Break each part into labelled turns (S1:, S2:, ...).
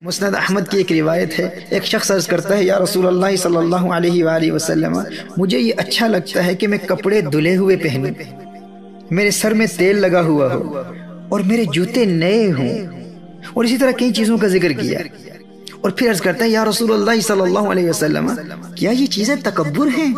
S1: مسند احمد کی ایک روایت ہے، ایک شخص عرض کرتا ہے یا رسول اللہ صلی اللہ علیہ وآلہ وسلم، مجھے یہ اچھا لگتا ہے کہ میں کپڑے دھلے ہوئے پہنوں، میرے سر میں تیل لگا ہوا ہو اور میرے جوتے نئے ہوں، اور اسی طرح کئی چیزوں کا ذکر کیا۔ اور پھر عرض کرتا ہے یا رسول اللہ صلی اللہ علیہ وسلم، کیا یہ چیزیں تکبر ہیں؟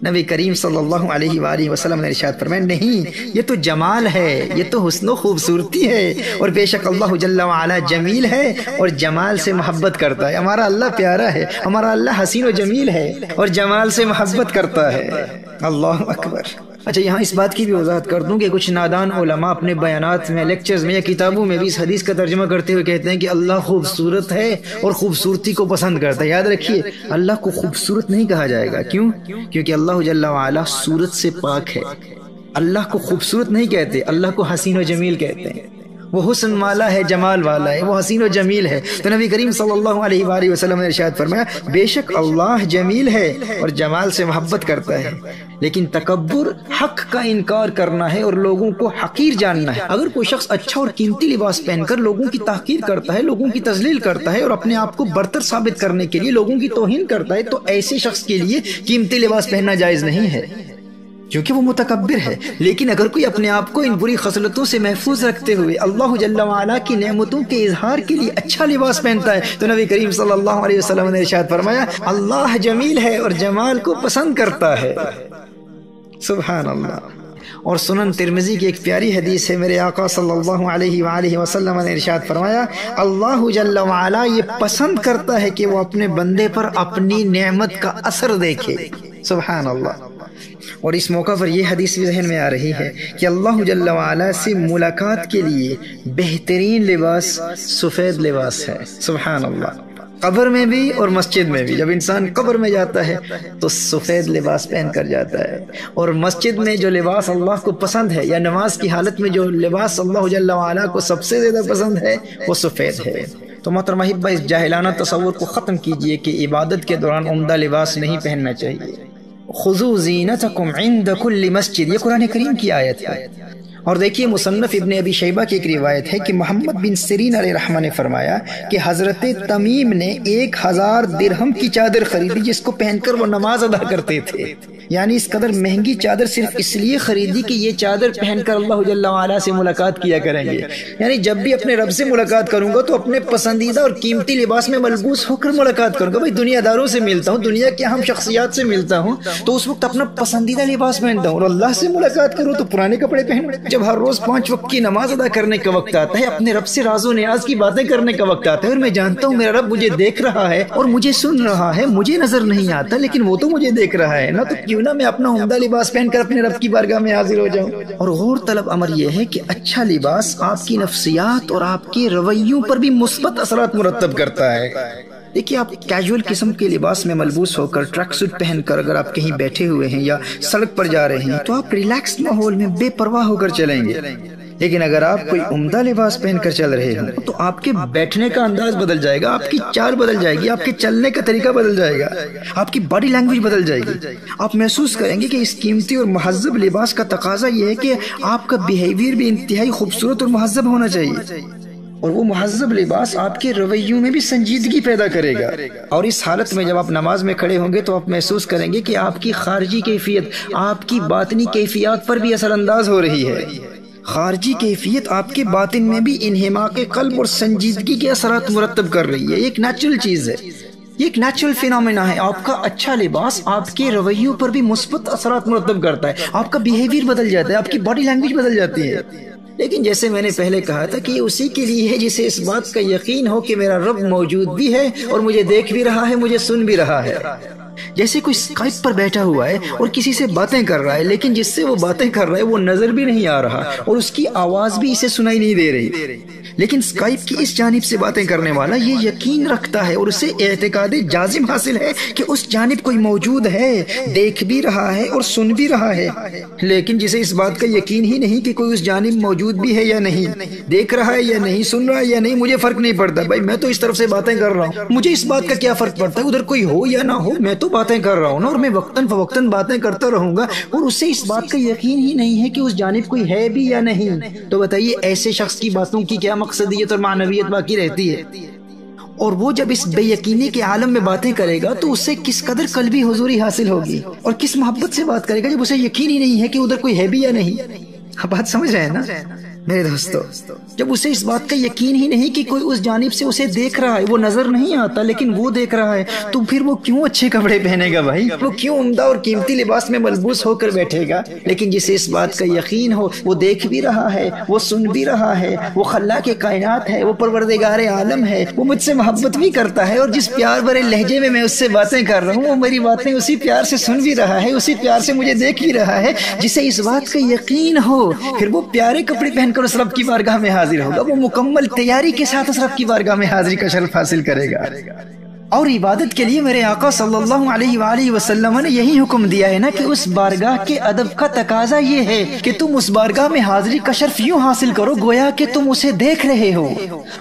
S1: نبی کریم صلی اللہ علیہ وآلہ وسلم نے ارشاد فرمایا نہیں، یہ تو جمال ہے، یہ تو حسن و خوبصورتی ہے، اور بے شک اللہ جل وعلا جمیل ہے اور جمال سے محبت کرتا ہے۔ ہمارا اللہ پیارا ہے، ہمارا اللہ حسین و جمیل ہے اور جمال سے محبت کرتا ہے۔ اللہ اکبر۔ اچھا، یہاں اس بات کی بھی وضاحت کر دوں کہ کچھ نادان علماء اپنے بیانات میں، لیکچرز میں یا کتابوں میں بھی اس حدیث کا ترجمہ کرتے ہوئے کہتے ہیں کہ اللہ خوبصورت ہے اور خوبصورتی کو پسند کرتا ہے۔ یاد رکھیے، اللہ کو خوبصورت نہیں کہا جائے گا۔ کیوں؟ کیونکہ اللہ جل وعلا صورت سے پاک ہے۔ اللہ کو خوبصورت نہیں کہتے، اللہ کو حسین و جمیل کہتے ہیں۔ وہ حسن والا ہے، جمال والا ہے، وہ حسین و جمیل ہے۔ تو نبی کریم صلی اللہ علیہ وآلہ وسلم نے ارشاد فرمایا بے شک اللہ جمیل ہے اور جمال سے محبت کرتا ہے، لیکن تکبر حق کا انکار کرنا ہے اور لوگوں کو حقیر جاننا ہے۔ اگر کوئی شخص اچھا اور قیمتی لباس پہن کر لوگوں کی تحقیر کرتا ہے، لوگوں کی تذلیل کرتا ہے اور اپنے آپ کو برتر ثابت کرنے کے لیے لوگوں کی توہین کرتا ہے، تو ایسے شخص کے لیے قیمتی لباس پہننا جائز نہیں ہے، کیونکہ وہ متکبر ہے۔ لیکن اگر کوئی اپنے آپ کو ان بری خصلتوں سے محفوظ رکھتے ہوئے اللہ جل وعلا کی نعمتوں کے اظہار کے لیے اچھا لباس پہنتا ہے، تو نبی کریم صلی اللہ علیہ وسلم نے ارشاد فرمایا اللہ جمیل ہے اور جمال کو پسند کرتا ہے۔ سبحان اللہ۔ اور سنن ترمذی کی ایک پیاری حدیث ہے، میرے آقا صلی اللہ علیہ وآلہ وسلم نے ارشاد فرمایا اللہ جل وعلا یہ پسند کرتا ہے کہ وہ اپنے بندے پر اپنی نعمت کا اثر دیکھے۔ سبحان اللہ۔ اور اس موقع پر یہ حدیث بھی ذہن میں آ رہی ہے کہ اللہ جل وعلا سے ملاقات کے لیے بہترین لباس سفید لباس ہے۔ سبحان اللہ۔ قبر میں بھی اور مسجد میں بھی، جب انسان قبر میں جاتا ہے تو سفید لباس پہن کر جاتا ہے، اور مسجد میں جو لباس اللہ کو پسند ہے یا نماز کی حالت میں جو لباس اللہ جل وعلا کو سب سے زیادہ پسند ہے وہ سفید ہے۔ تو محترم احبہ، اس جاہلانہ تصور کو ختم کیجئے کہ عبادت کے دوران عمدہ لباس نہیں پہننا چاہیے۔ خذوا زینتکم عند کل مسجد، یہ قرآن کریم کی آیت ہے۔ اور دیکھیے، مصنف ابن ابی شیبہ کی ایک روایت ہے کہ محمد بن سیرین علیہ رحمہ نے فرمایا کہ حضرت تمیم نے 1000 درہم کی چادر خریدی جس کو پہن کر وہ نماز ادا کرتے تھے۔ یعنی اس قدر مہنگی چادر صرف اس لیے خریدی کہ یہ چادر پہن کر اللہ جل وعلا سے ملاقات کیا کریں گے۔ یعنی جب بھی اپنے رب سے ملاقات کروں گا تو اپنے پسندیدہ اور قیمتی لباس میں ملبوس ہو کر ملاقات کروں گا۔ بھائی، دنیا داروں سے ملتا ہوں، دنیا کے اہم شخصیات سے ملتا ہوں، تو اس وقت اپنا پسندیدہ لباس پہنتا ہوں، اور اللہ سے ملاقات کروں تو پرانے کپڑے پہنوں۔ جب ہر روز 5 وقت کی نماز ادا کرنے کا وقت آتا ہے، اپنے رب سے راز و نیاز کی باتیں کرنے کا وقت آتا ہے، اور میں جانتا ہوں میرا رب مجھے دیکھ رہا ہے اور مجھے سن رہا ہے، مجھے نظر نہیں آتا لیکن وہ تو مجھے دیکھ رہا ہے نا، تو کیوں نہ میں اپنا عمدہ لباس پہن کر اپنے رب کی بارگاہ میں حاضر ہو جاؤں۔ اور غور طلب امر یہ ہے کہ اچھا لباس آپ کی نفسیات اور آپ کے رویوں پر بھی مثبت اثرات مرتب کرتا ہے۔ دیکھیے، آپ کیجول قسم کے لباس میں ملبوس ہو کر، ٹریک سوٹ پہن کر اگر آپ کہیں بیٹھے ہوئے ہیں یا سڑک پر جا رہے ہیں تو آپ ریلیکس ماحول میں بے پرواہ ہو کر چلیں گے، لیکن اگر آپ کوئی عمدہ لباس پہن کر چل رہے ہیں تو آپ کے بیٹھنے کا انداز بدل جائے گا، آپ کی چال بدل جائے گی، آپ کے چلنے کا طریقہ بدل جائے گا، آپ کی باڈی لینگویج بدل جائے گی۔ آپ محسوس کریں گے کہ اس قیمتی اور مہذب لباس کا تقاضا یہ ہے کہ آپ کا بیہیویئر بھی انتہائی خوبصورت اور مہذب ہونا چاہیے، اور وہ مہذب لباس آپ کے رویوں میں بھی سنجیدگی پیدا کرے گا۔ اور اس حالت میں جب آپ نماز میں کھڑے ہوں گے تو آپ محسوس کریں گے کہ آپ کی خارجی کیفیت آپ کی باطنی کیفیات پر بھی اثر انداز ہو رہی ہے۔ خارجی کیفیت آپ کے باطن میں بھی انہماک قلب اور سنجیدگی کے اثرات مرتب کر رہی ہے۔ یہ ایک نیچرل چیز ہے، یہ ایک نیچرل فینومینا ہے۔ آپ کا اچھا لباس آپ کے رویوں پر بھی مثبت اثرات مرتب کرتا ہے، آپ کا بیہیویئر بدل جاتا ہے، آپ کی باڈی لینگویج بدل جاتی ہے۔ لیکن جیسے میں نے پہلے کہا تھا کہ یہ اسی کے لیے ہے جسے اس بات کا یقین ہو کہ میرا رب موجود بھی ہے اور مجھے دیکھ بھی رہا ہے، مجھے سن بھی رہا ہے۔ جیسے کوئی اسکائپ پر بیٹھا ہوا ہے اور کسی سے باتیں کر رہا ہے، لیکن جس سے وہ باتیں کر رہا ہے وہ نظر بھی نہیں آ رہا اور اس کی آواز بھی اسے سنائی نہیں دے رہی، لیکن اسکائپ کی اس جانب سے باتیں کرنے والا یہ یقین رکھتا ہے اور اسے اعتقاد جازم حاصل ہے کہ اس جانب کوئی موجود ہے، دیکھ بھی رہا ہے اور سن بھی رہا ہے۔ لیکن جسے اس بات کا یقین ہی نہیں کہ کوئی اس جانب موجود بھی ہے یا نہیں، دیکھ رہا ہے یا نہیں، سن رہا ہے یا نہیں، مجھے فرق نہیں پڑتا، بھائی میں تو اس طرف سے باتیں کر رہا ہوں، مجھے اس بات کا کیا فرق پڑتا ہے ادھر کوئی ہو یا نہ ہو، میں تو باتیں کر رہا ہوں نا، اور میں وقتاً فوقتاً باتیں کرتا رہوں گا، اور اسے اس بات کا یقین ہی نہیں ہے کہ اس جانب کوئی ہے بھی یا نہیں۔ تو بتائیے ایسے شخص کی باتوں کی کیا مقصدیت اور معنویت باقی رہتی ہے؟ اور وہ جب اس بے یقینی کے عالم میں باتیں کرے گا تو اس سے کس قدر قلبی حضوری حاصل ہوگی، اور کس محبت سے بات کرے گا جب اسے یقین ہی نہیں ہے کہ ادھر کوئی ہے بھی یا نہیں۔ آپ بات سمجھ رہے ہیں نا میرے دوستو؟ جب اسے اس بات کا یقین ہی نہیں کہ کوئی اس جانب سے اسے دیکھ رہا ہے، وہ نظر نہیں آتا لیکن وہ دیکھ رہا ہے، تو پھر وہ کیوں اچھے کپڑے پہنے گا بھائی؟ وہ کیوں عمدہ اور قیمتی لباس میں ملبوس ہو کر بیٹھے گا؟ لیکن جسے اس بات کا یقین ہو، وہ دیکھ بھی رہا ہے، وہ سن بھی رہا ہے، وہ خلاق کائنات ہے، وہ پروردگار عالم ہے، وہ مجھ سے محبت بھی کرتا ہے، اور جس پیار بھرے لہجے میں اس سے باتیں کر رہا ہوں وہ میری باتیں اسی پیار سے سن بھی رہا ہے، اسی پیار سے مجھے دیکھ بھی رہا ہے۔ جسے اس بات کا یقین ہو، پھر وہ پیارے کپڑے پہن کر اس رب کی بارگاہ میں حاضر ہوگا، وہ مکمل تیاری کے ساتھ اس رب کی بارگاہ میں حاضری کا شرف حاصل کرے گا۔ اور عبادت کے لیے میرے آقا صلی اللہ علیہ وآلہ وسلم نے یہی حکم دیا ہے نا کہ اس بارگاہ کے ادب کا تقاضا یہ ہے کہ تم اس بارگاہ میں حاضری کا شرف یوں حاصل کرو گویا کہ تم اسے دیکھ رہے ہو،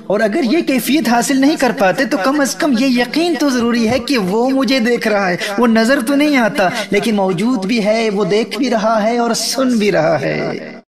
S1: اور اگر یہ کیفیت حاصل نہیں کر پاتے تو کم از کم یہ یقین تو ضروری ہے کہ وہ مجھے دیکھ رہا ہے، وہ نظر تو نہیں آتا لیکن موجود بھی ہے، وہ دیکھ بھی رہا ہے اور سن بھی رہا ہے۔